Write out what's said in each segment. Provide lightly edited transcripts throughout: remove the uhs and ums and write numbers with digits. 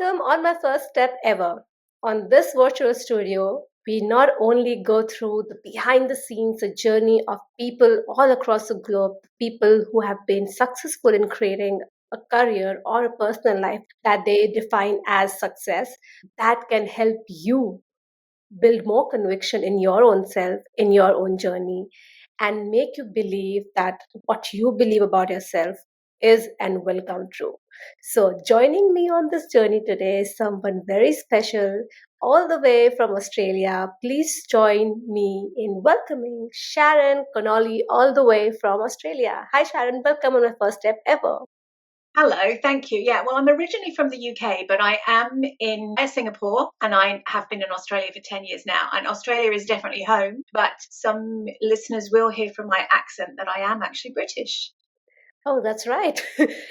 Welcome on my first step ever. On this virtual studio, we not only go through the behind the scenes a journey of people all across the globe, people who have been successful in creating a career or a personal life that they define as success that can help you build more conviction in your own self, in your own journey, and make you believe that what you believe about yourself is and will come true. So, joining me on this journey today is someone very special, all the way from Australia. Please join me in welcoming Sharon Connolly, all the way from Australia. Hi, Sharon. Welcome on my first step ever. Hello, thank you. Yeah, well, I'm originally from the UK, but I am in Singapore and I have been in Australia for 10 years now. And Australia is definitely home, but some listeners will hear from my accent that I am actually British. Oh, that's right.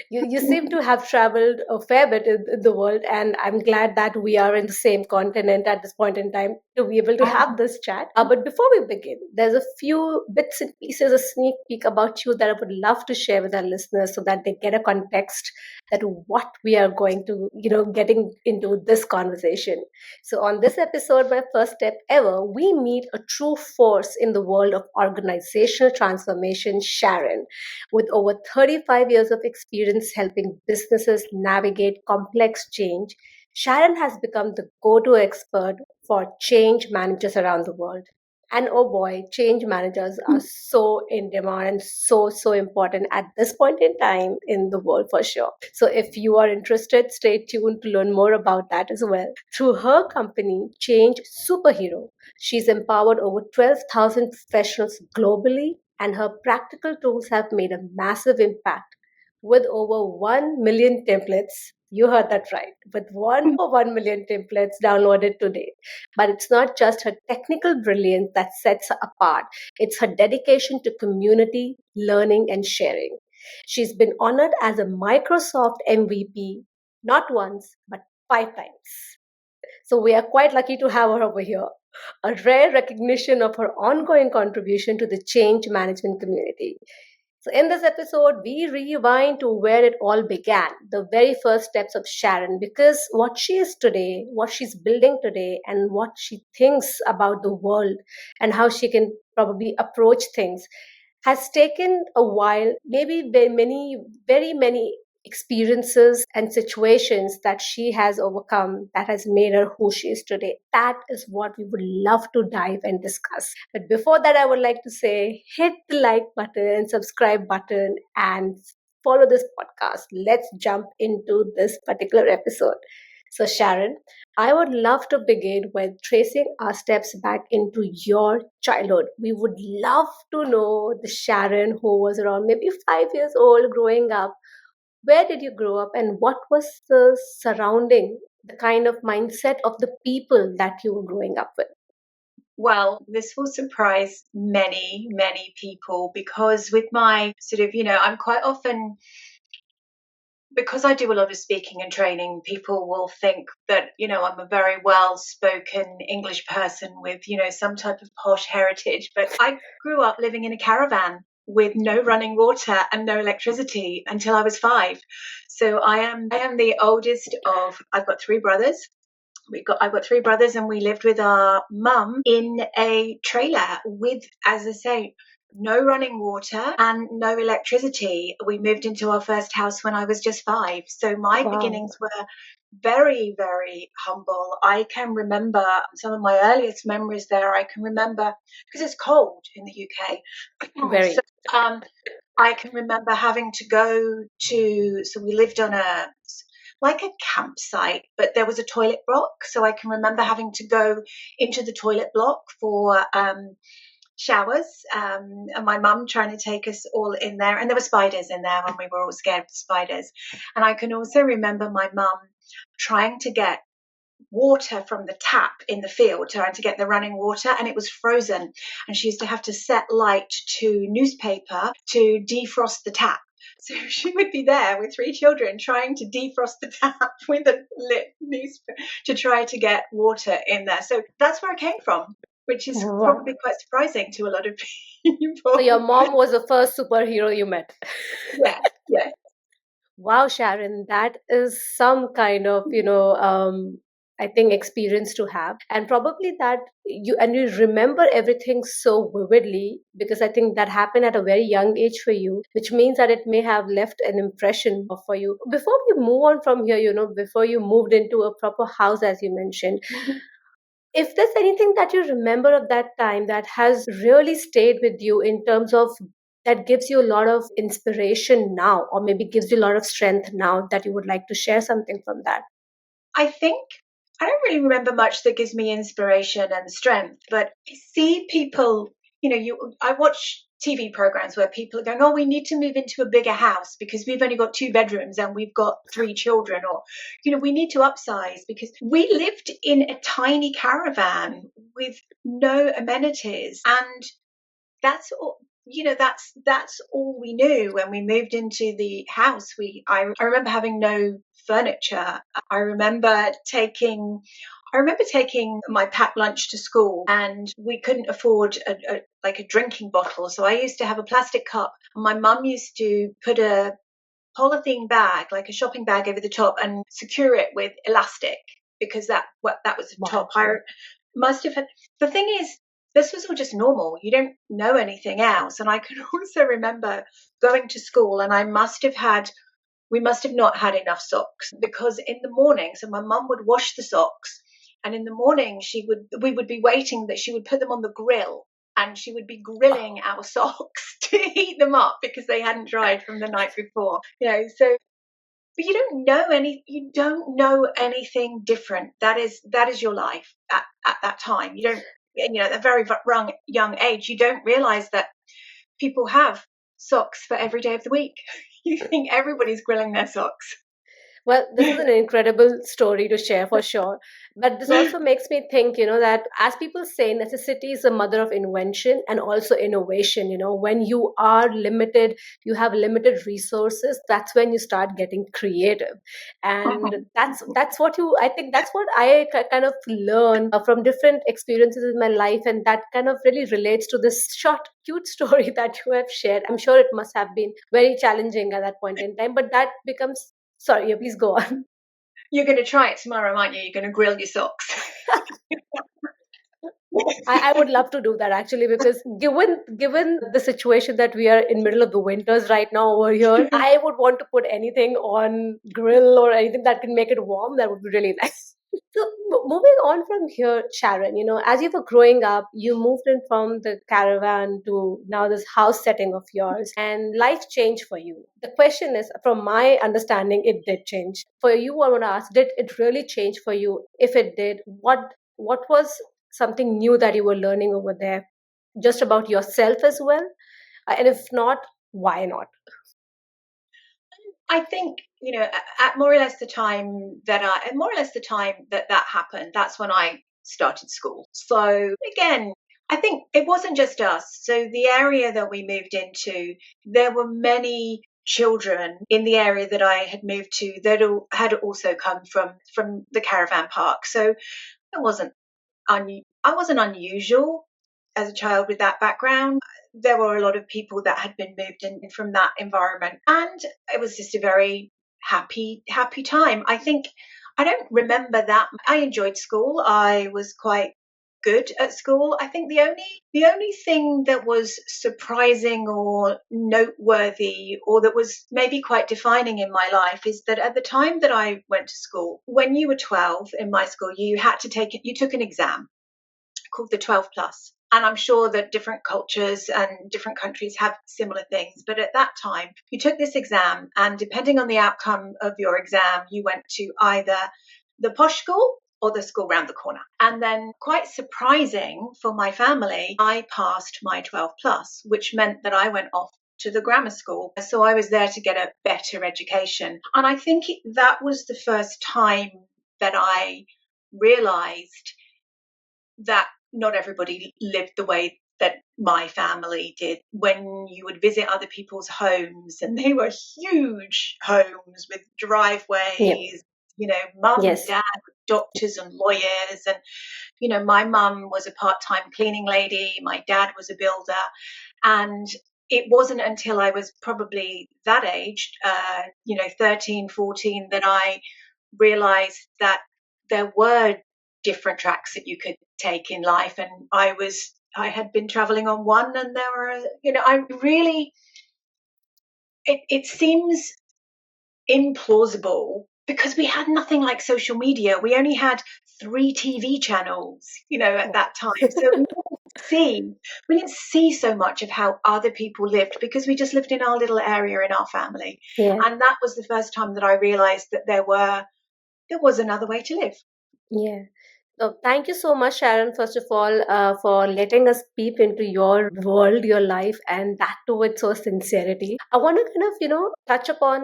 You seem to have traveled a fair bit in the world, and I'm glad that we are in the same continent at this point in time to be able to have this chat. But before we begin, there's a few bits and pieces, a sneak peek about you that I would love to share with our listeners so that they get a context that what we are going to, getting into this conversation. So on this episode, my first step ever, we meet a true force in the world of organizational transformation, Sharon, with over 35 years of experience helping businesses navigate complex change. Sharon has become the go to expert for change managers around the world. And oh boy, change managers are so in demand and so important at this point in time in the world for sure. So if you are interested, stay tuned to learn more about that as well. Through her company, Change Superhero, she's empowered over 12,000 professionals globally, and her practical tools have made a massive impact with over 1 million templates. You heard that right, with 1 million templates downloaded today. But it's not just her technical brilliance that sets her apart, it's her dedication to community, learning, and sharing. She's been honored as a Microsoft MVP not once, but 5 times. So we are quite lucky to have her over here. A rare recognition of her ongoing contribution to the change management community. So, in this episode, we rewind to where it all began, the very first steps of Sharon, because what she is today, what she's building today, and what she thinks about the world and how she can probably approach things has taken a while, maybe very many experiences and situations that she has overcome that has made her who she is today. That is what we would love to dive and discuss. But before that, I would like to say hit the like button, subscribe button, and follow this podcast. Let's jump into this particular episode. So, Sharon, I would love to begin with tracing our steps back into your childhood. We would love to know the Sharon who was around maybe 5 years old growing up. Where did you grow up, and what was the surrounding, the kind of mindset of the people that you were growing up with? Well, this will surprise many, many people because with my I'm quite often, because I do a lot of speaking and training, people will think that, I'm a very well spoken English person with, some type of posh heritage. But I grew up living in a caravan with no running water and no electricity until I was 5. So I am the oldest of, I've got 3 brothers. I've got 3 brothers, and we lived with our mum in a trailer with, as I say, no running water and no electricity. We moved into our first house when I was just 5. So my Wow. beginnings were very, very humble. I can remember some of my earliest memories there. I can remember, because it's cold in the UK. Very. So, I can remember having to go to, so we lived on like a campsite, but there was a toilet block. So I can remember having to go into the toilet block for showers, and my mum trying to take us all in there. And there were spiders in there when we were all scared of spiders. And I can also remember my mum trying to get water from the tap in the field, trying to get the running water, and it was frozen. And she used to have to set light to newspaper to defrost the tap. So she would be there with 3 children trying to defrost the tap with a lit newspaper to try to get water in there. So that's where I came from, which is Wow. probably quite surprising to a lot of people. So your mom was the first superhero you met. Yeah. Wow, Sharon, that is some kind of, I think experience to have. And probably that you remember everything so vividly because I think that happened at a very young age for you, which means that it may have left an impression for you. Before we move on from here, before you moved into a proper house, as you mentioned, if there's anything that you remember of that time that has really stayed with you in terms of that gives you a lot of inspiration now, or maybe gives you a lot of strength now, that you would like to share something from that. I think I don't really remember much that gives me inspiration and strength, but I see people, I watch TV programs where people are going, oh, we need to move into a bigger house because we've only got 2 bedrooms and we've got 3 children, or, we need to upsize because we lived in a tiny caravan with no amenities. And that's all, that's all we knew when we moved into the house. I remember having no furniture. I remember taking my packed lunch to school, and we couldn't afford a drinking bottle, so I used to have a plastic cup, and my mum used to put a polythene bag, like a shopping bag, over the top and secure it with elastic because that was the top. Wow. I must have had. The thing is, this was all just normal. You don't know anything else. And I can also remember going to school, and we must have not had enough socks because in the morning, so my mum would wash the socks, and in the morning we would be waiting that she would put them on the grill, and she would be grilling our socks to heat them up because they hadn't dried from the night before. So but you don't know anything different. That is your life at that time. You don't, at a very young age, you don't realize that people have socks for every day of the week. You think everybody's grilling their socks. Well, this is an incredible story to share for sure. But this also makes me think, that as people say, necessity is the mother of invention and also innovation. When you are limited, you have limited resources, that's when you start getting creative. And that's what I think that's what I kind of learn from different experiences in my life. And that kind of really relates to this short, cute story that you have shared. I'm sure it must have been very challenging at that point in time, but that becomes. Sorry, yeah, please go on. You're going to try it tomorrow, aren't you? You're going to grill your socks. I would love to do that actually because given the situation that we are in middle of the winters right now over here, I would want to put anything on grill or anything that can make it warm. That would be really nice. So moving on from here, Sharon, as you were growing up, you moved in from the caravan to now this house setting of yours, and life changed for you. The question is, from my understanding, it did change for you. I want to ask, did it really change for you? If it did, what was something new that you were learning over there, just about yourself as well? And if not, why not? I think, at more or less the time that happened, that's when I started school. So again, I think it wasn't just us. So the area that we moved into, there were many children in the area that I had moved to that had also come from the caravan park. So it wasn't I wasn't unusual as a child with that background. There were a lot of people that had been moved in from that environment, and it was just a very happy time. I think I don't remember that. I enjoyed school. I was quite good at school. I think the only thing that was surprising or noteworthy or that was maybe quite defining in my life is that at the time that I went to school, when you were 12 in my school, you took an exam called the 12 plus. And I'm sure that different cultures and different countries have similar things. But at that time, you took this exam, and depending on the outcome of your exam, you went to either the posh school or the school round the corner. And then, quite surprising for my family, I passed my 12 plus, which meant that I went off to the grammar school. So I was there to get a better education. And I think that was the first time that I realized that not everybody lived the way that my family did. When you would visit other people's homes, and they were huge homes with Yep. driveways, mum and Yes. dad were doctors and lawyers. And, my mum was a part-time cleaning lady, my dad was a builder. And it wasn't until I was probably that age, 13, 14, that I realized that there were different tracks that you could take in life. And I had been traveling on one, and there were, I really, it seems implausible because we had nothing like social media. We only had 3 TV channels, at that time. So see we didn't see so much of how other people lived because we just lived in our little area in our family. Yeah. And that was the first time that I realized that there was another way to live. Yeah. So thank you so much, Sharon, first of all, for letting us peep into your world, your life, and that too with so sincerity. I want to kind of, touch upon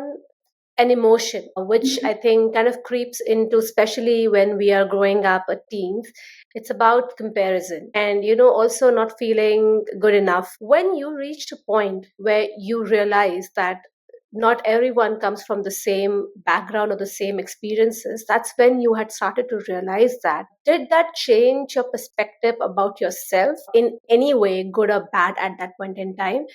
an emotion, which I think kind of creeps into, especially when we are growing up at teens. It's about comparison and, also not feeling good enough. When you reached a point where you realize that not everyone comes from the same background or the same experiences, that's when you had started to realize that. Did that change your perspective about yourself in any way, good or bad, at that point in time?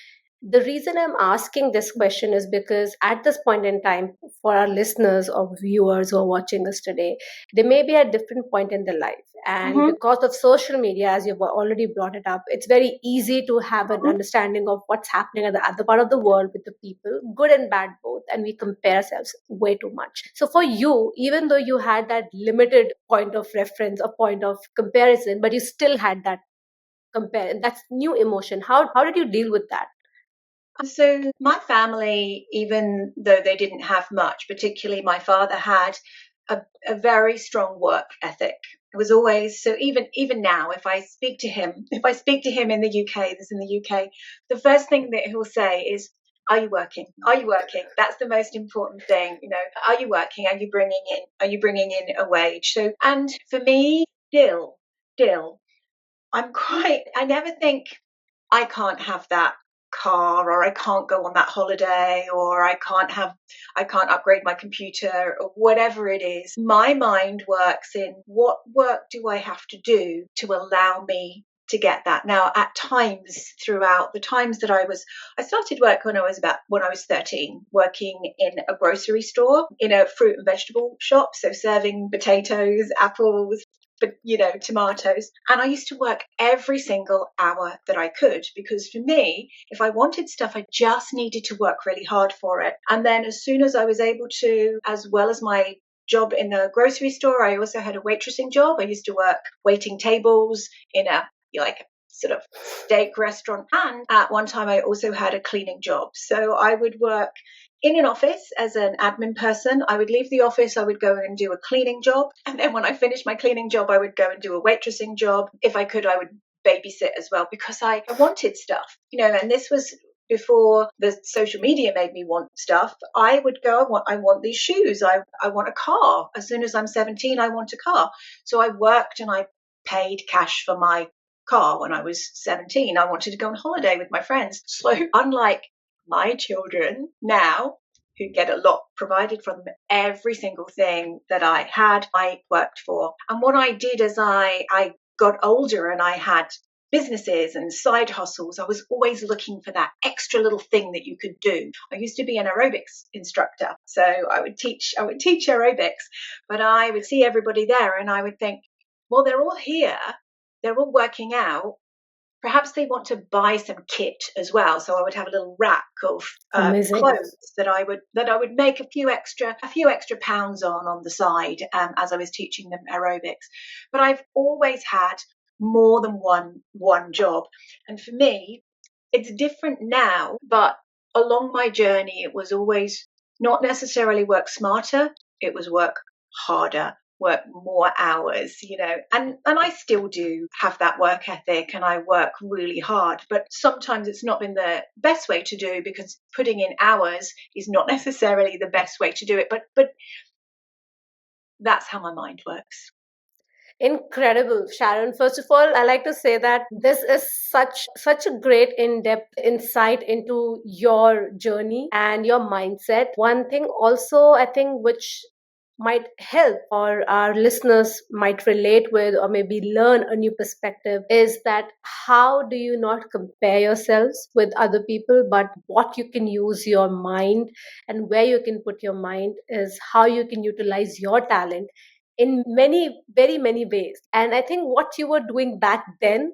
The reason I'm asking this question is because at this point in time, for our listeners or viewers who are watching us today, they may be at a different point in their life. And Mm-hmm. because of social media, as you've already brought it up, it's very easy to have an understanding of what's happening at the other part of the world with the people, good and bad both. And we compare ourselves way too much. So for you, even though you had that limited point of reference or point of comparison, but you still had that compare, that's new emotion. How did you deal with that? So my family, even though they didn't have much, particularly my father, had a very strong work ethic. It was always so. Even now, if I speak to him in the UK, this in the UK, the first thing that he'll say is, "Are you working? Are you working?" That's the most important thing. Are you working? Are you bringing in a wage? So, and for me, still, I never think I can't have that car, or I can't go on that holiday, or I can't upgrade my computer, or whatever it is. My mind works in, what work do I have to do to allow me to get that? Now, at times, throughout the times that I started work when I was 13, working in a grocery store, in a fruit and vegetable shop, so serving potatoes, apples, but tomatoes. And I used to work every single hour that I could, because for me, if I wanted stuff, I just needed to work really hard for it. And then as soon as I was able to, as well as my job in the grocery store, I also had a waitressing job. I used to work waiting tables in a sort of steak restaurant, and at one time I also had a cleaning job. So I would work in an office as an admin person. I would leave the office, I would go and do a cleaning job. And then when I finished my cleaning job, I would go and do a waitressing job. If I could, I would babysit as well, because I wanted stuff, and this was before the social media made me want stuff. I would go, I want these shoes. I want a car. As soon as I'm 17, I want a car. So I worked and I paid cash for my car when I was 17. I wanted to go on holiday with my friends. So unlike my children now, who get a lot provided from them, every single thing that I had, I worked for. And what I did as I got older and I had businesses and side hustles, I was always looking for that extra little thing that you could do. I used to be an aerobics instructor, so I would teach aerobics, but I would see everybody there and I would think, well, they're all here, they're all working out. Perhaps they want to buy some kit as well. So I would have a little rack of Amazing. clothes that I would make a few extra pounds on the side, as I was teaching them aerobics. But I've always had more than one job, and for me, it's different now. But along my journey, it was always not necessarily work smarter; it was work harder, work more hours, and I still do have that work ethic and I work really hard, but sometimes it's not been the best way to do, because putting in hours is not necessarily the best way to do it, but that's how my mind works. Incredible, Sharon. First of all, I like to say that this is such a great in-depth insight into your journey and your mindset. One thing also, I think, which might help or our listeners might relate with or maybe learn a new perspective is that how do you not compare yourselves with other people, but what you can use your mind, and where you can put your mind is how you can utilize your talent in many, very many ways. And I think what you were doing back then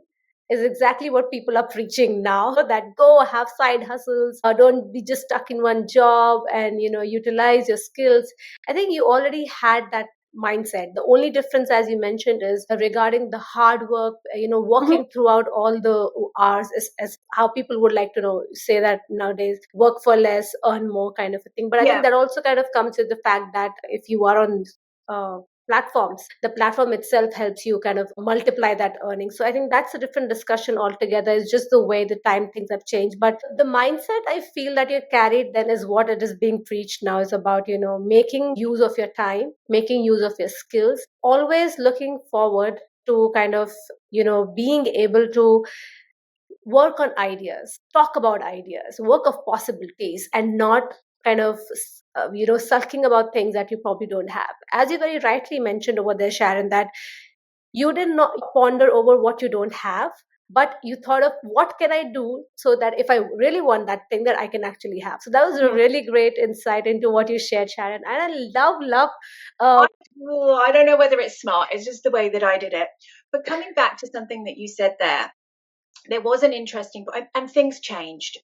is exactly what people are preaching now, that go have side hustles, or don't be just stuck in one job, and utilize your skills. I think you already had that mindset. The only difference, as you mentioned, is regarding the hard work, Mhm. working throughout all the hours, is as how people would like to say that nowadays, work for less, earn more kind of a thing. But I think Yeah. that also kind of comes with the fact that if you are on uh, platforms, the platform itself helps you kind of multiply that earning. So I think that's a different discussion altogether. It's just the way the time things have changed. But the mindset I feel that you carried then is what it is being preached now, is about, making use of your time, making use of your skills, always looking forward to kind of, being able to work on ideas, talk about ideas, work of possibilities, and not kind of sulking about things that you probably don't have. As you very rightly mentioned over there, Sharon, that you did not ponder over what you don't have, but you thought of what can I do so that if I really want that thing, that I can actually have. So that was a Mm. really great insight into what you shared, Sharon, and I love uh, I don't know whether it's smart. It's just the way that I did it. But coming back to something that you said there was an interesting, and things changed.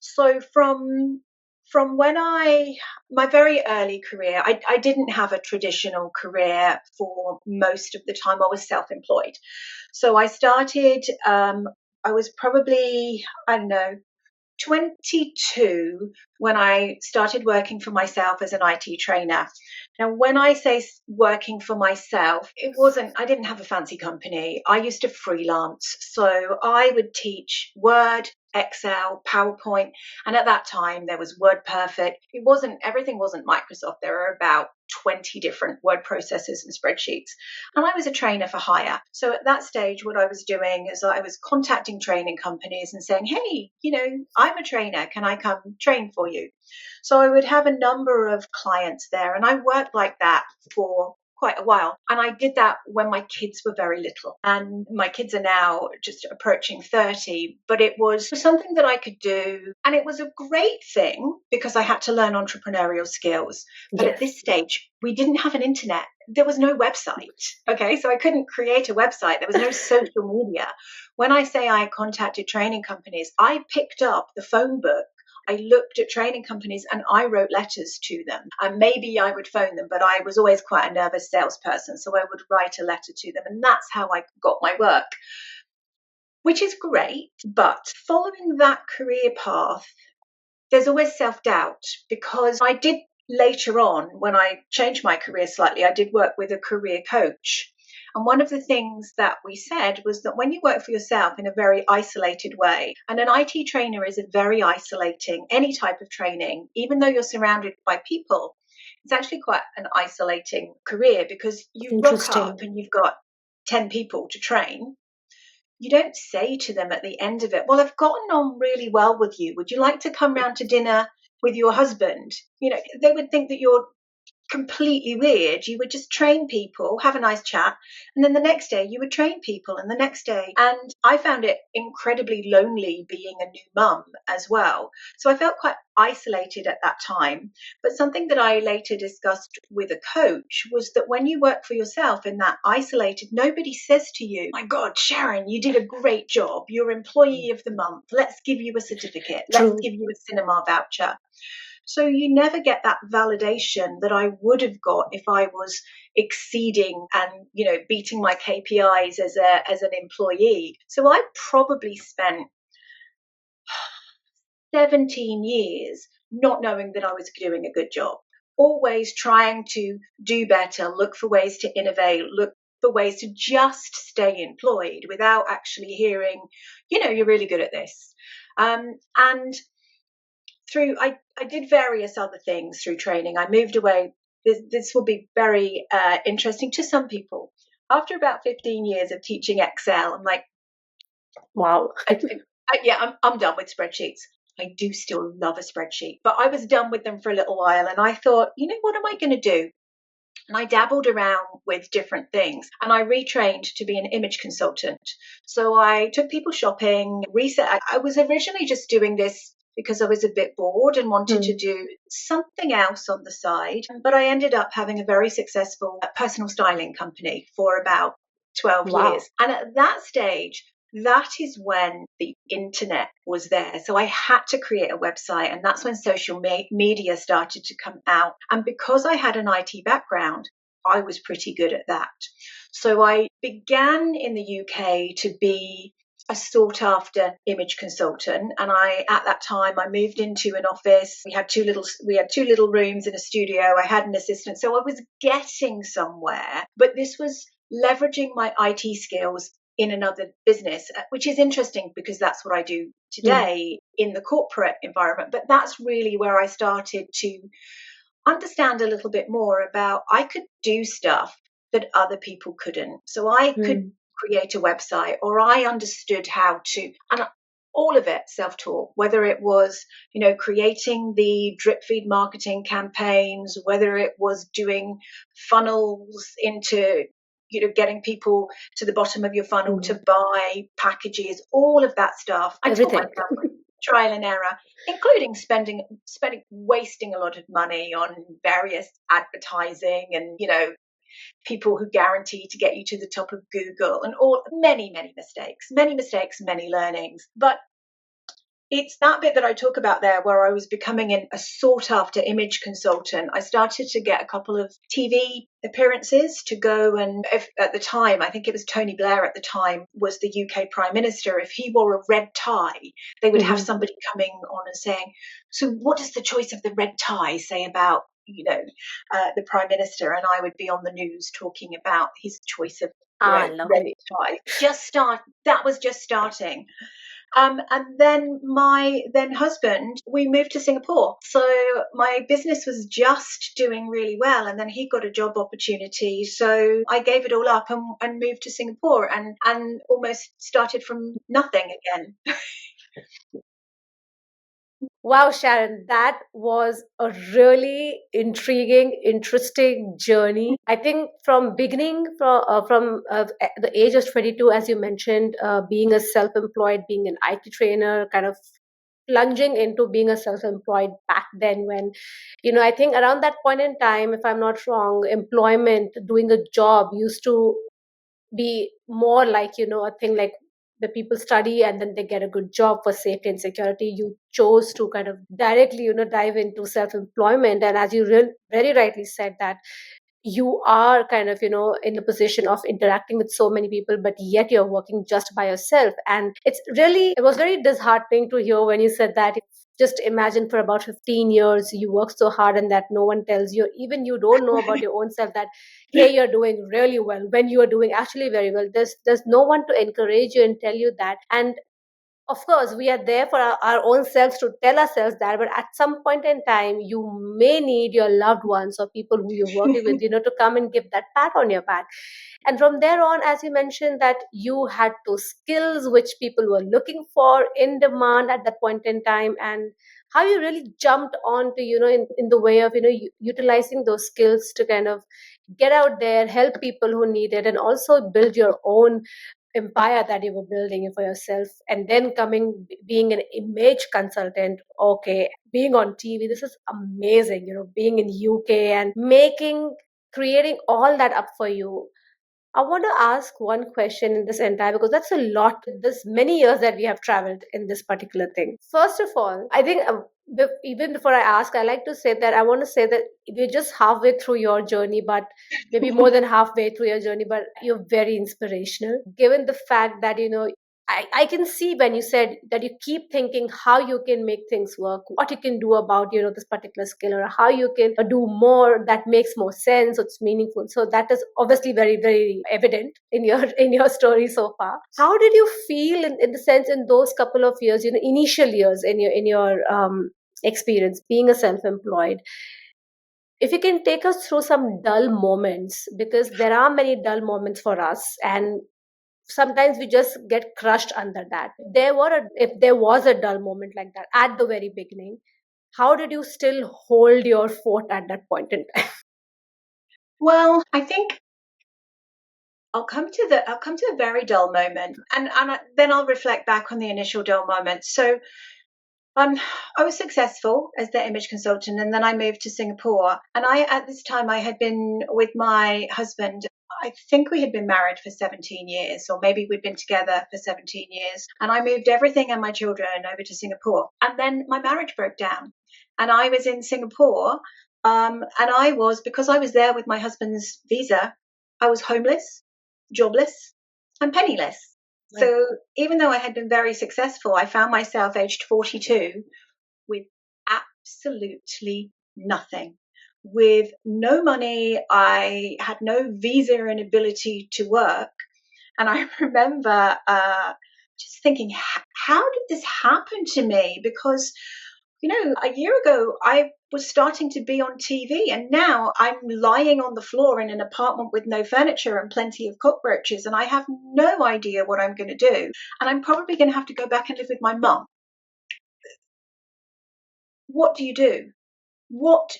So from when my very early career, I didn't have a traditional career for most of the time. I was self-employed. So I started. I was probably, I don't know, 22 when I started working for myself as an IT trainer. Now, when I say working for myself, I didn't have a fancy company. I used to freelance. So I would teach Word, Excel, PowerPoint. And at that time, there was WordPerfect. Everything wasn't Microsoft. There were about 20 different word processors and spreadsheets. And I was a trainer for hire. So at that stage, what I was doing is I was contacting training companies and saying, hey, I'm a trainer. Can I come train for you? So I would have a number of clients there. And I worked like that for quite a while. And I did that when my kids were very little. And my kids are now just approaching 30. But it was something that I could do. And it was a great thing because I had to learn entrepreneurial skills. But at yes, this stage, we didn't have an internet. There was no website. Okay. So I couldn't create a website. There was no social media. When I say I contacted training companies, I picked up the phone book. I looked at training companies and I wrote letters to them. And maybe I would phone them, but I was always quite a nervous salesperson. So I would write a letter to them. And that's how I got my work, which is great. But following that career path, there's always self doubt because I did later on, when I changed my career slightly, I did work with a career coach. And one of the things that we said was that when you work for yourself in a very isolated way, and an IT trainer is a very isolating, any type of training, even though you're surrounded by people, it's actually quite an isolating career because you rock up interesting. and you've got 10 people to train. You don't say to them at the end of it, well, I've gotten on really well with you. Would you like to come round to dinner with your husband? They would think that you're completely weird. You would just train people, have a nice chat, and then the next day you would train people, and the next day. And I found it incredibly lonely being a new mum as well. So I felt quite isolated at that time. But something that I later discussed with a coach was that when you work for yourself in that isolated, nobody says to you, my God, Sharon, you did a great job. You're employee of the month. Let's give you a certificate. Let's True. give you a cinema voucher. So you never get that validation that I would have got if I was exceeding and beating my KPIs as an employee. So I probably spent 17 years not knowing that I was doing a good job. Always trying to do better, look for ways to innovate, look for ways to just stay employed without actually hearing, you're really good at this. And through I did various other things through training. I moved away. This will be very interesting to some people. After about 15 years of teaching Excel, I'm like, Wow. yeah, I'm done with spreadsheets. I do still love a spreadsheet, but I was done with them for a little while, and I thought, what am I going to do? And I dabbled around with different things, and I retrained to be an image consultant. So I took people shopping, reset. I was originally just doing this because I was a bit bored and wanted to Hmm. do something else on the side. But I ended up having a very successful personal styling company for about 12 Wow. years. And at that stage, that is when the internet was there. So I had to create a website, and that's when social media started to come out. And because I had an IT background, I was pretty good at that. So I began in the UK to be a sought after image consultant, and at that time I moved into an office. We had two little rooms in a studio. I had an assistant, so I was getting somewhere, but this was leveraging my IT skills in another business, which is interesting because that's what I do Hmm. today in the corporate environment. But that's really where I started to understand a little bit more about I could do stuff that other people couldn't. So I could Hmm. create a website, or I understood how to, and all of it self-taught, whether it was, creating the drip feed marketing campaigns, whether it was doing funnels into, getting people to the bottom of your funnel Hmm. to buy packages, all of that stuff. I taught Everything. myself trial and error, including wasting a lot of money on various advertising and, people who guarantee to get you to the top of Google, and all many mistakes, many learnings. But it's that bit that I talk about there where I was becoming a sought after image consultant. I started to get a couple of TV appearances to go, and if, at the time, I think it was Tony Blair at the time was the UK Prime Minister. If he wore a red tie, they would have Hmm. somebody coming on and saying, "So, what does the choice of the red tie say about?" The Prime Minister, and I would be on the news talking about his choice of Ah, red lovely. tie. That was just starting. And then my then husband, we moved to Singapore. So my business was just doing really well. And then he got a job opportunity. So I gave it all up and moved to Singapore, and almost started from nothing again. Wow, Sharon, that was a really intriguing, interesting journey. I think from beginning from the age of 22, as you mentioned, being a self-employed, being an IT trainer, kind of plunging into being a self-employed back then when, I think around that point in time, if I'm not wrong, employment, doing a job used to be more like a thing like the people study and then they get a good job for safety and security. You chose to kind of directly dive into self-employment, and as you very rightly said that you are kind of in a position of interacting with so many people, but yet you're working just by yourself. And it was very disheartening to hear when you said that. Just imagine for about 15 years you work so hard and that no one tells you, even you don't know about your own self, that hey, you're doing really well when you are doing actually very well. There's no one to encourage you and tell you that. And of course we are there for our own selves to tell ourselves that, but at some point in time you may need your loved ones or people who you're working with to come and give that pat on your back. And from there on, as you mentioned, that you had those skills which people were looking for, in demand at that point in time, and how you really jumped on to in the way of utilizing those skills to kind of get out there, help people who need it, and also build your own empire that you were building for yourself. And then being an image consultant, okay, being on TV, this is amazing, being in UK and creating all that up for you. I want to ask one question in this entire, because that's a lot, this many years that we have traveled in this particular thing. First of all, I think even before I ask, I like to say that I want to say that we're just halfway through your journey, but maybe more than halfway through your journey, but you're very inspirational. Given the fact that, I can see when you said that you keep thinking how you can make things work, what you can do about, this particular skill, or how you can do more that makes more sense, it's meaningful. So that is obviously very, very evident in your in your story so far. How did you feel in the sense in those couple of years, initial years in your experience being a self-employed? If you can take us through some dull moments, because there are many dull moments for us, and sometimes we just get crushed under that. If there was a dull moment like that at the very beginning, how did you still hold your fort at that point in time? Well, I think I'll come to a very dull moment, and then I'll reflect back on the initial dull moment. So Um, I was successful as the image consultant, and then I moved to Singapore. And at this time, I had been with my husband. I think we had been married for 17 years, or maybe we'd been together for 17 years. And I moved everything and my children over to Singapore. And then my marriage broke down. And I was in Singapore. And because I was there with my husband's visa, I was homeless, jobless, and penniless. So even though I had been very successful, I found myself aged 42 with absolutely nothing. With no money, I had no visa and ability to work. And I remember just thinking, how did this happen to me? Because a year ago, I was starting to be on TV, and now I'm lying on the floor in an apartment with no furniture and plenty of cockroaches, and I have no idea what I'm going to do. And I'm probably going to have to go back and live with my mum. What do you do? What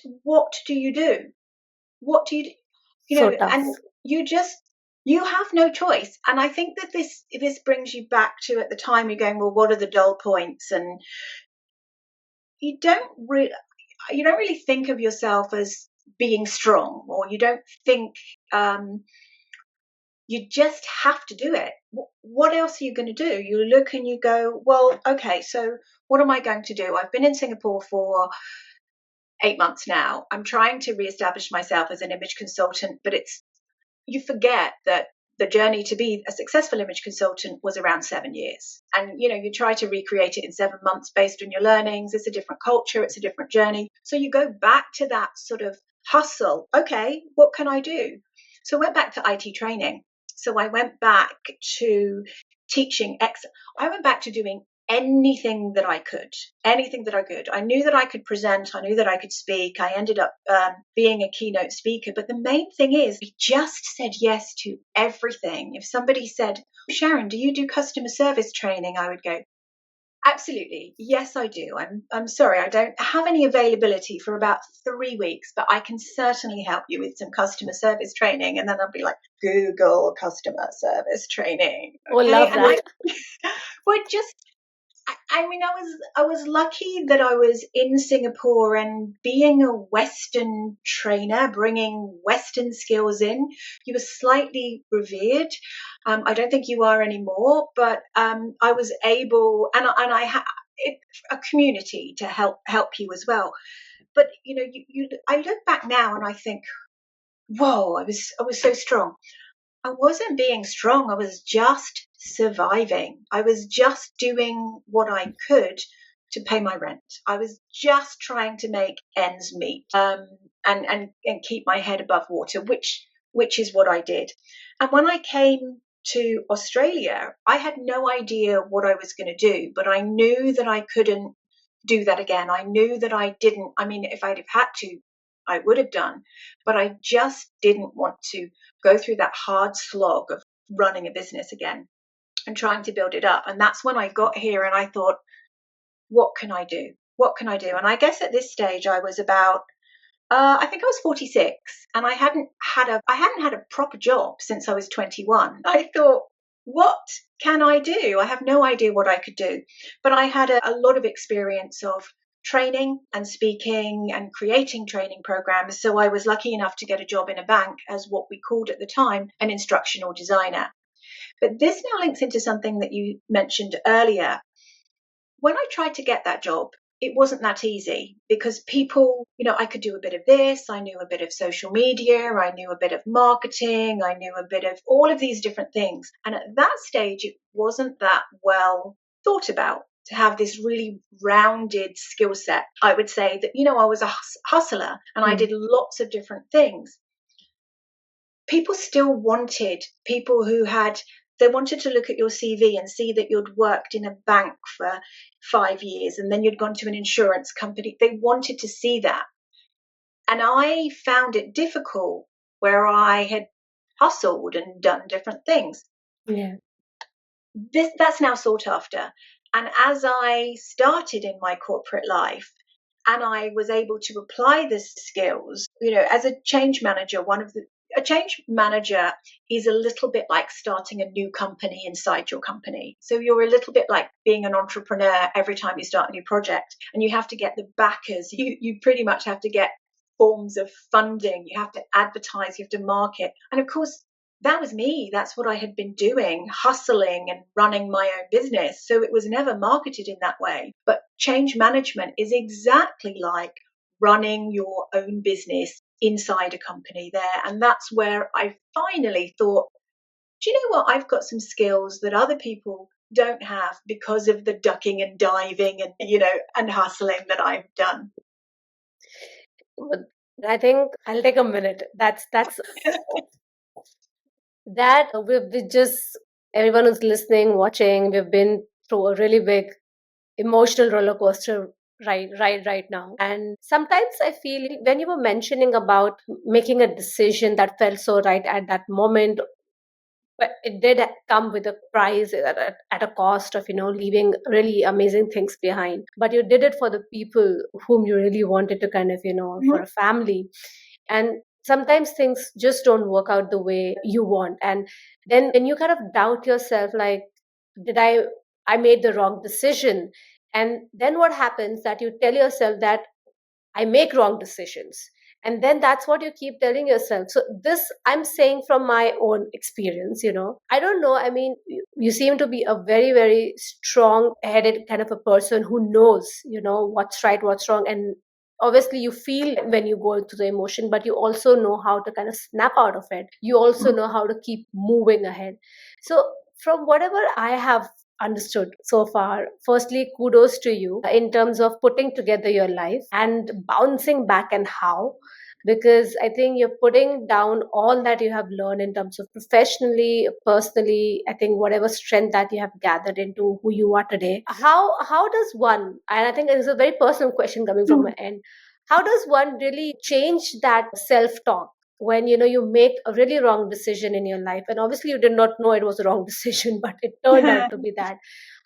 do you do? What do you do? So And tough. you have no choice. And I think that this brings you back to, at the time, you're going, well, what are the dull points? And you don't really you don't really think of yourself as being strong, or you don't think, you just have to do it. What else are you going to do? You look and you go, well, okay, so what am I going to do? I've been in Singapore for 8 months now. I'm trying to reestablish myself as an image consultant, but you forget that the journey to be a successful image consultant was around 7 years. And, you try to recreate it in 7 months based on your learnings. It's a different culture. It's a different journey. So you go back to that sort of hustle. Okay, what can I do? So I went back to IT training. So I went back to teaching. I went back to doing anything that I could, anything that I could. I knew that I could present. I knew that I could speak. I ended up being a keynote speaker. But the main thing is, I just said yes to everything. If somebody said, Sharon, do you do customer service training? I would go, absolutely. Yes, I do. I'm sorry, I don't have any availability for about 3 weeks, but I can certainly help you with some customer service training. And then I'll be like, Google customer service training. Oh, Okay. love And I that. would just I was lucky that I was in Singapore, and being a Western trainer, bringing Western skills in, you were slightly revered. I don't think you are anymore, but I was able, and I had a community to help you as well. But I look back now and I think, whoa, I was so strong. I wasn't being strong. I was just surviving. I was just doing what I could to pay my rent. I was just trying to make ends meet, and keep my head above water, which is what I did. And when I came to Australia, I had no idea what I was going to do, but I knew that I couldn't do that again. I knew that I didn't. I mean, if I'd have had to, I would have done, but I just didn't want to go through that hard slog of running a business again and trying to build it up. And that's when I got here and I thought, what can I do? What can I do? And I guess at this stage I was about, I think I was 46, and I hadn't had a proper job since I was 21. I thought, what can I do? I have no idea what I could do, but I had a lot of experience of training and speaking and creating training programs. So I was lucky enough to get a job in a bank as what we called at the time an instructional designer. But this now links into something that you mentioned earlier. When I tried to get that job, it wasn't that easy, because people, I could do a bit of this, I knew a bit of social media, I knew a bit of marketing, I knew a bit of all of these different things. And at that stage, it wasn't that well thought about to have this really rounded skill set. I would say that, I was a hustler and I did lots of different things. People still wanted people who had they wanted to look at your CV and see that you'd worked in a bank for 5 years and then you'd gone to an insurance company. They wanted to see that. And I found it difficult where I had hustled and done different things. Yeah. That's now sought after. And as I started in my corporate life, and I was able to apply the skills, as a change manager. A change manager is a little bit like starting a new company inside your company. So you're a little bit like being an entrepreneur every time you start a new project, and you have to get the backers. You pretty much have to get forms of funding. You have to advertise, you have to market. And of course, that was me. That's what I had been doing, hustling and running my own business. So it was never marketed in that way. But change management is exactly like running your own business inside a company there. And that's where I finally thought, do you know what? I've got some skills that other people don't have because of the ducking and diving and, and hustling that I've done. I think I'll take a minute. That's that we've just, everyone who's listening, watching, we've been through a really big emotional roller coaster right now. And sometimes I feel when you were mentioning about making a decision that felt so right at that moment, but it did come with a price at a cost of leaving really amazing things behind, but you did it for the people whom you really wanted to kind of for a family. And sometimes things just don't work out the way you want, and then you kind of doubt yourself, like, did I made the wrong decision? And then what happens that you tell yourself that I make wrong decisions. And then that's what you keep telling yourself. So this I'm saying from my own experience. I don't know. I mean, you seem to be a very, very strong headed kind of a person who knows what's right, what's wrong. And obviously you feel when you go into the emotion, but you also know how to kind of snap out of it. You also know how to keep moving ahead. So from whatever I have understood so far, firstly, kudos to you in terms of putting together your life and bouncing back, and how, because I think you're putting down all that you have learned in terms of professionally, personally. I think whatever strength that you have gathered into who you are today, how does one, and I think it's a very personal question coming from my end, how does one really change that self talk when you make a really wrong decision in your life, and obviously you did not know it was a wrong decision, but it turned out to be that?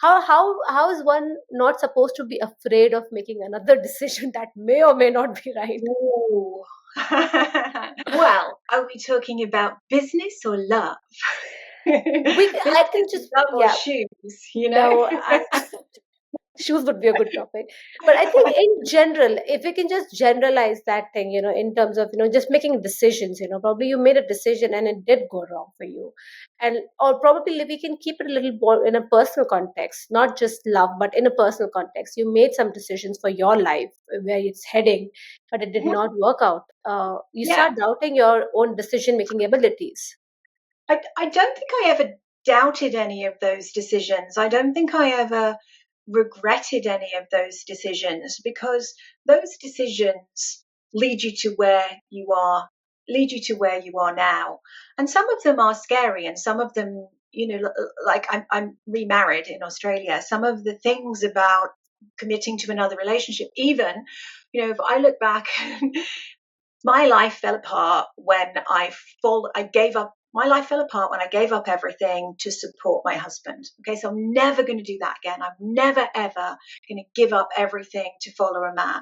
How is one not supposed to be afraid of making another decision that may or may not be right? Ooh. Well, are we talking about business or love? I think just, Love or yeah. shoes. No, shoes would be a good topic. But I think in general, if we can just generalize that thing in terms of just making decisions, probably you made a decision and it did go wrong for you. And or probably we can keep it a little more in a personal context, not just love, but in a personal context. You made some decisions for your life where it's heading, but it did Yeah. not work out. You Yeah. start doubting your own decision making abilities. I don't think I ever doubted any of those decisions. I don't think I ever regretted any of those decisions, because those decisions lead you to where you are, now. And some of them are scary, and some of them, like I'm remarried in Australia. Some of the things about committing to another relationship, even, if I look back, my life fell apart when I gave up. My life fell apart when I gave up everything to support my husband. Okay, so I'm never going to do that again. I'm never ever going to give up everything to follow a man.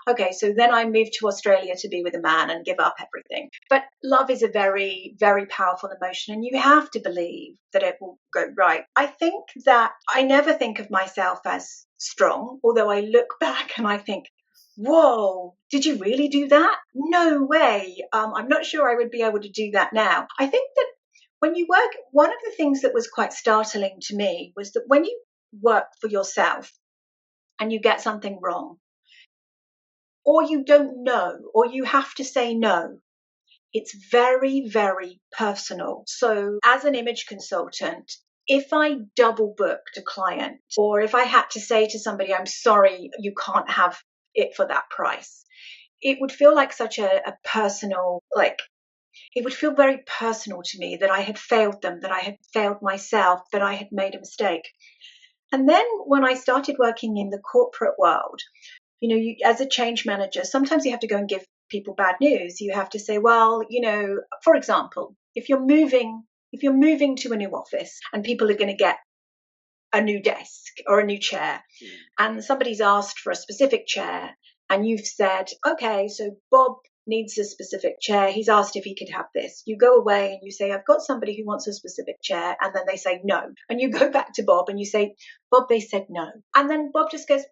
Okay, so then I moved to Australia to be with a man and give up everything. But love is a very, very powerful emotion, and you have to believe that it will go right. I think that I never think of myself as strong, although I look back and I think, whoa, did you really do that? No way. I'm not sure I would be able to do that now. I think that when you work, one of the things that was quite startling to me was that when you work for yourself and you get something wrong, or you don't know, or you have to say no, it's very, very personal. So as an image consultant, if I double booked a client, or if I had to say to somebody, I'm sorry, you can't have it for that price, it would feel like such a personal, it would feel very personal to me that I had failed them, that I had failed myself, that I had made a mistake. And then when I started working in the corporate world, as a change manager, sometimes you have to go and give people bad news. You have to say, well, for example, if you're moving to a new office and people are going to get a new desk or a new chair, and somebody's asked for a specific chair, and you've said, okay, so Bob needs a specific chair. He's asked if he could have this. You go away and you say, I've got somebody who wants a specific chair. And then they say no. And you go back to Bob and you say, Bob, they said no. And then Bob just goes,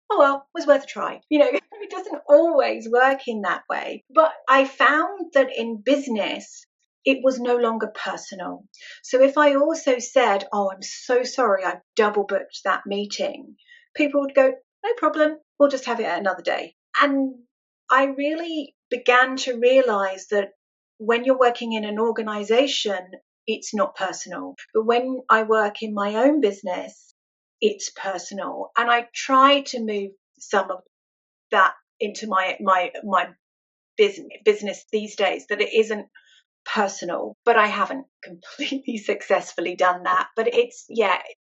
oh, well, it was worth a try. It doesn't always work in that way. But I found that in business, it was no longer personal. So if I also said, oh, I'm so sorry, I've double booked that meeting, people would go, no problem, we'll just have it another day. And I really began to realize that when you're working in an organization, it's not personal. But when I work in my own business, it's personal. And I try to move some of that into my business these days, that it isn't personal, but I haven't completely successfully done that. But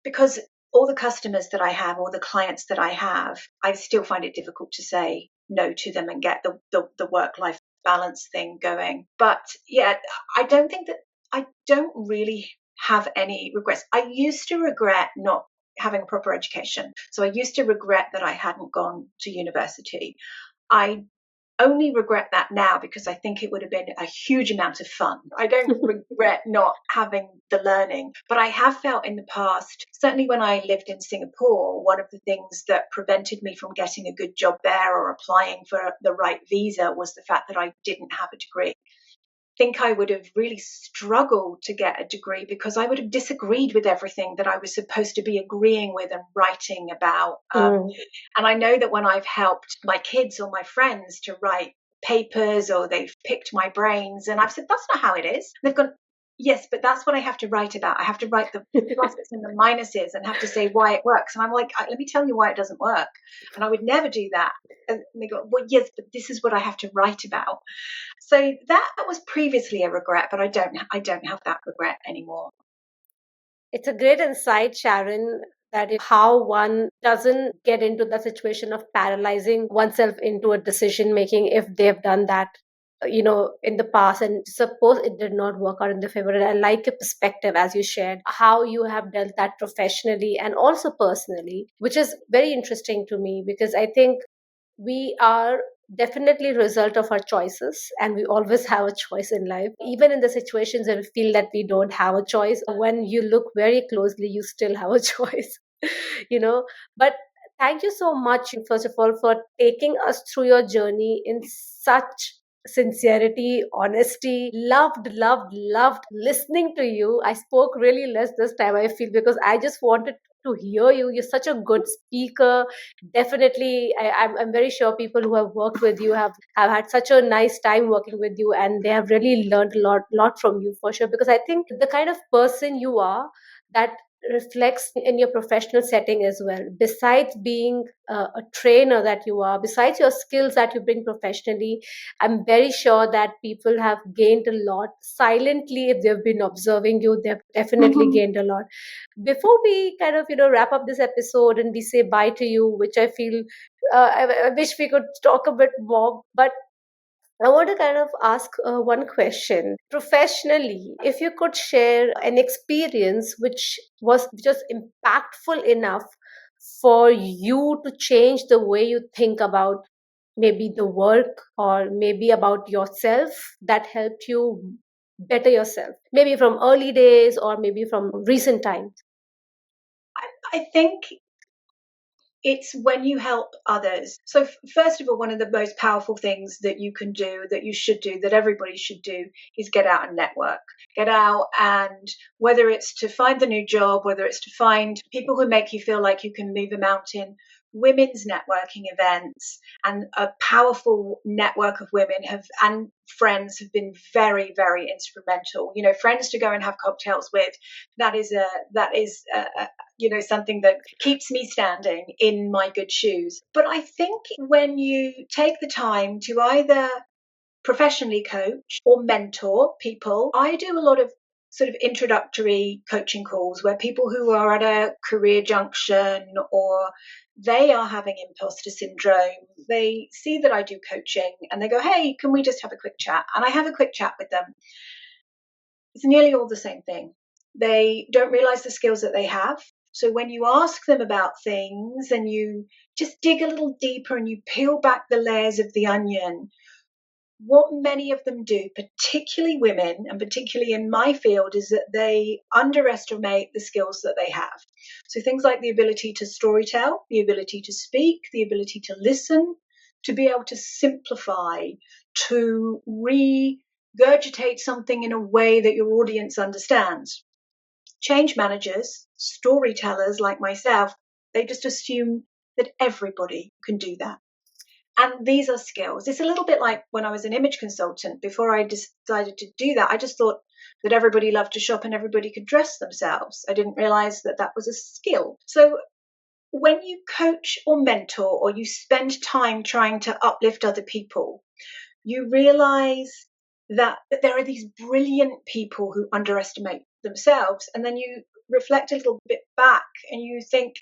because all the customers that I have, all the clients that I have, I still find it difficult to say no to them and get the work-life balance thing going. But yeah, I don't really have any regrets. I used to regret not having a proper education. So I used to regret that I hadn't gone to university. I only regret that now because I think it would have been a huge amount of fun. I don't regret not having the learning, but I have felt in the past, certainly when I lived in Singapore, one of the things that prevented me from getting a good job there or applying for the right visa was the fact that I didn't have a degree. Think I would have really struggled to get a degree because I would have disagreed with everything that I was supposed to be agreeing with and writing about. And I know that when I've helped my kids or my friends to write papers or they've picked my brains and I've said, that's not how it is. And they've gone, yes, but that's what I have to write about. I have to write the pluses and the minuses and have to say why it works. And I'm like, let me tell you why it doesn't work. And I would never do that. And they go, well, yes, but this is what I have to write about. So that was previously a regret, but I don't have that regret anymore. It's a great insight, Sharon, that is how one doesn't get into the situation of paralyzing oneself into a decision making if they've done that, in the past, and suppose it did not work out in the favor. And I like your perspective as you shared how you have dealt that professionally and also personally, which is very interesting to me because I think we are definitely a result of our choices, and we always have a choice in life, even in the situations where we feel that we don't have a choice. When you look very closely, you still have a choice. you know but thank you so much, first of all, for taking us through your journey in such sincerity, honesty. Loved listening to you. I spoke really less this time, I feel, because I just wanted to hear you. You're such a good speaker. Definitely, I'm very sure people who have worked with you have had such a nice time working with you, and they have really learned a lot from you, for sure, because I think the kind of person you are, that reflects in your professional setting as well. Besides being a trainer that you are, besides your skills that you bring professionally, I'm very sure that people have gained a lot silently. If they've been observing you, they've definitely gained a lot. Before we kind of wrap up this episode and we say bye to you, which I feel I wish we could talk a bit more, but I want to kind of ask one question. Professionally, if you could share an experience which was just impactful enough for you to change the way you think about maybe the work or maybe about yourself, that helped you better yourself, maybe from early days or maybe from recent times. I think it's when you help others. So first of all, one of the most powerful things that you can do, that you should do, that everybody should do, is get out and network. Get out, and whether it's to find the new job, whether it's to find people who make you feel like you can move a mountain, women's networking events and a powerful network of women and friends have been very, very instrumental. Friends to go and have cocktails with, that is something that keeps me standing in my good shoes. But I think when you take the time to either professionally coach or mentor people, I do a lot of sort of introductory coaching calls where people who are at a career junction or they are having imposter syndrome, they see that I do coaching and they go, hey, can we just have a quick chat? And I have a quick chat with them. It's nearly all the same thing. They don't realize the skills that they have. So when you ask them about things and you just dig a little deeper and you peel back the layers of the onion, what many of them do, particularly women, and particularly in my field, is that they underestimate the skills that they have. So things like the ability to storytell, the ability to speak, the ability to listen, to be able to simplify, to regurgitate something in a way that your audience understands. Change managers, storytellers like myself, they just assume that everybody can do that. And these are skills. It's a little bit like when I was an image consultant. Before I decided to do that, I just thought that everybody loved to shop and everybody could dress themselves. I didn't realize that that was a skill. So when you coach or mentor or you spend time trying to uplift other people, you realize that there are these brilliant people who underestimate themselves. And then you reflect a little bit back and you think,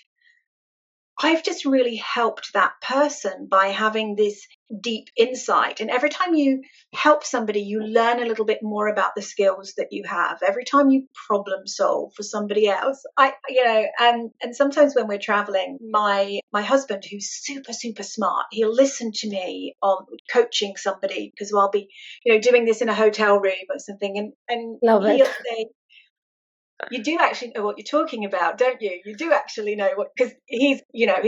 I've just really helped that person by having this deep insight. And every time you help somebody, you learn a little bit more about the skills that you have. Every time you problem solve for somebody else, and sometimes when we're traveling, my husband, who's super, super smart, he'll listen to me on coaching somebody because I'll be, doing this in a hotel room or something. And Love he'll it. say, you do actually know what you're talking about, don't you? You do actually know what, because he's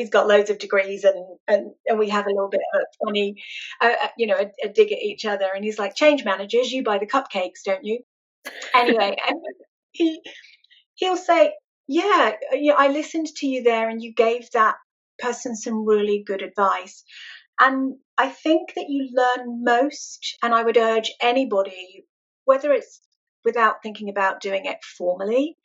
got loads of degrees and we have a little bit of a funny, a dig at each other. And he's like, change managers, you buy the cupcakes, don't you? Anyway, and he'll say, I listened to you there and you gave that person some really good advice. And I think that you learn most, and I would urge anybody, whether it's without thinking about doing it formally,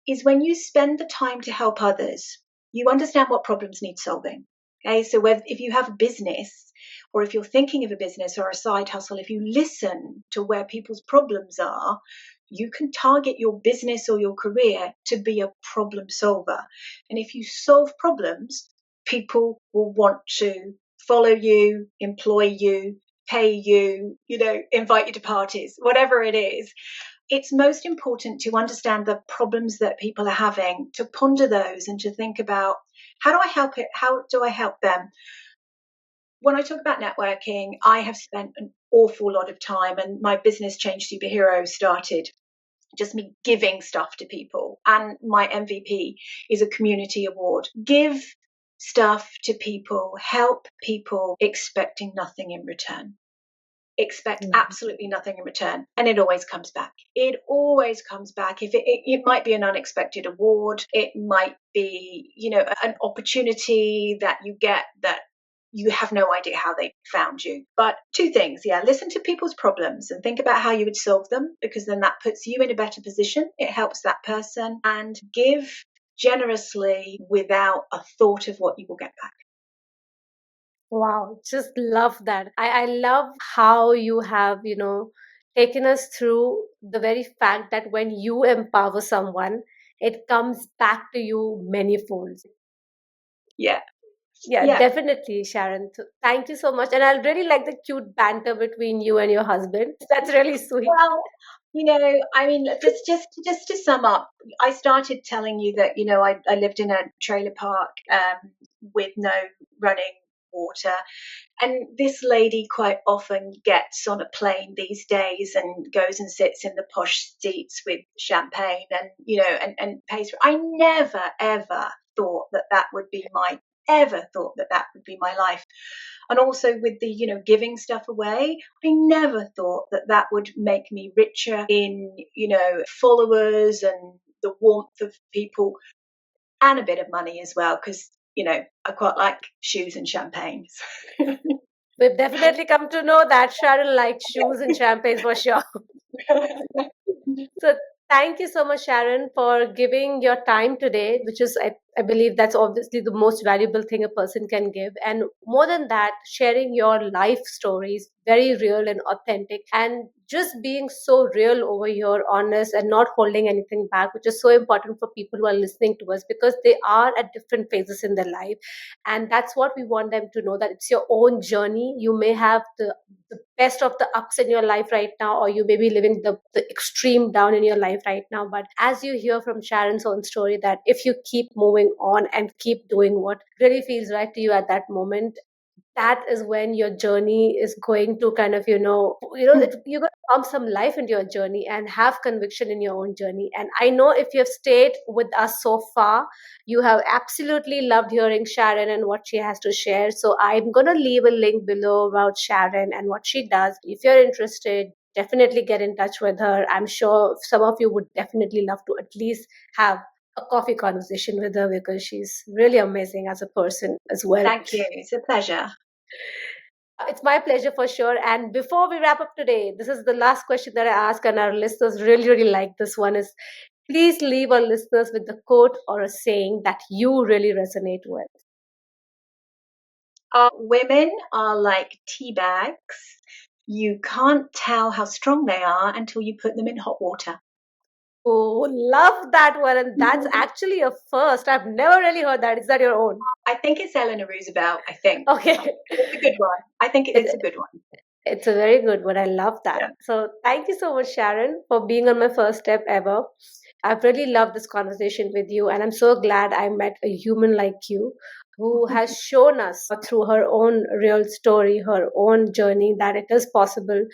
is when you spend the time to help others, you understand what problems need solving. Okay, so if you have a business or if you're thinking of a business or a side hustle, if you listen to where people's problems are, you can target your business or your career to be a problem solver. And if you solve problems, people will want to follow you, employ you, pay you, invite you to parties, whatever it is. It's most important to understand the problems that people are having, to ponder those and to think about, how do I help it? How do I help them? When I talk about networking, I have spent an awful lot of time, and my business Change Superhero started just me giving stuff to people. And my MVP is a community award. Give stuff to people, help people, expecting nothing in return. Expect absolutely nothing in return, and it always comes back. It always comes back. If it might be an unexpected award, it might be an opportunity that you get that you have no idea how they found you. But two things, listen to people's problems and think about how you would solve them, because then that puts you in a better position. It helps that person. And give generously without a thought of what you will get back. Wow, just love that. I love how you have, taken us through the very fact that when you empower someone, it comes back to you many folds. Yeah. Yeah, Yeah. definitely, Sharon. Thank you so much. And I really like the cute banter between you and your husband. That's really sweet. Well, I mean, just to sum up, I started telling you that I lived in a trailer park with no running water, and this lady quite often gets on a plane these days and goes and sits in the posh seats with champagne and pays for. I never ever thought that would be my life. And also with the giving stuff away, I never thought that would make me richer in followers and the warmth of people, and a bit of money as well, because I quite like shoes and champagnes. We've definitely come to know that Sharon likes shoes and champagne for sure. So thank you so much, Sharon, for giving your time today, which is I believe that's obviously the most valuable thing a person can give. And more than that, sharing your life stories, very real and authentic, and just being so real over here, honest, and not holding anything back, which is so important for people who are listening to us because they are at different phases in their life. And that's what we want them to know, that it's your own journey. You may have the best of the ups in your life right now, or you may be living the extreme down in your life right now. But as you hear from Sharon's own story, that if you keep moving on and keep doing what really feels right to you at that moment, that is when your journey is going to kind of, you're going to pump some life into your journey and have conviction in your own journey. And I know if you have stayed with us so far, you have absolutely loved hearing Sharon and what she has to share. So I'm going to leave a link below about Sharon and what she does. If you're interested, definitely get in touch with her. I'm sure some of you would definitely love to at least have a coffee conversation with her because she's really amazing as a person as well. Thank you. It's a pleasure. It's my pleasure for sure. And before we wrap up today, this is the last question that I ask, and our listeners really, really like this one is, please leave our listeners with a quote or a saying that you really resonate with. Women are like tea bags. You can't tell how strong they are until you put them in hot water. Oh, love that one. And that's actually a first. I've never really heard that. Is that your own? I think it's Eleanor Roosevelt, I think. Okay. It's a good one. I think it's a good one. It's a very good one. I love that. Yeah. So thank you so much, Sharon, for being on my first step ever. I've really loved this conversation with you, and I'm so glad I met a human like you who has shown us through her own real story, her own journey, that it is possible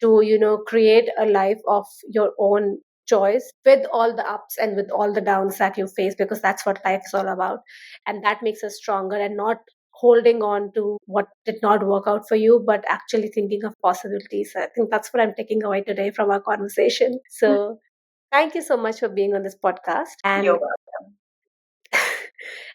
to, create a life of your own choice with all the ups and with all the downs that you face, because that's what life is all about. And that makes us stronger and not holding on to what did not work out for you, but actually thinking of possibilities. I think that's what I'm taking away today from our conversation. So thank you so much for being on this podcast. And You're welcome.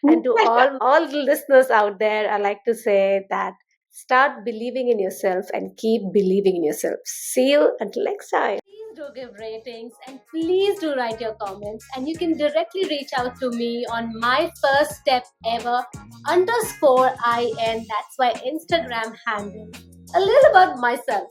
and to all the listeners out there, I like to say that start believing in yourself and keep believing in yourself. See you until next time. Please do give ratings and please do write your comments. And you can directly reach out to me on my first step ever _IN. That's my Instagram handle. A little about myself.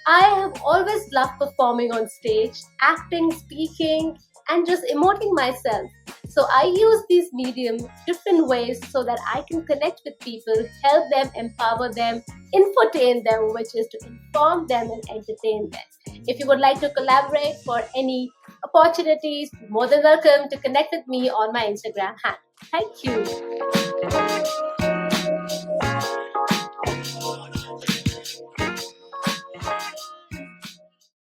I have always loved performing on stage, acting, speaking, and just emoting myself. So I use these mediums different ways so that I can connect with people, help them, empower them, infotain them, which is to inform them and entertain them. If you would like to collaborate for any opportunities, more than welcome to connect with me on my Instagram handle. Thank you.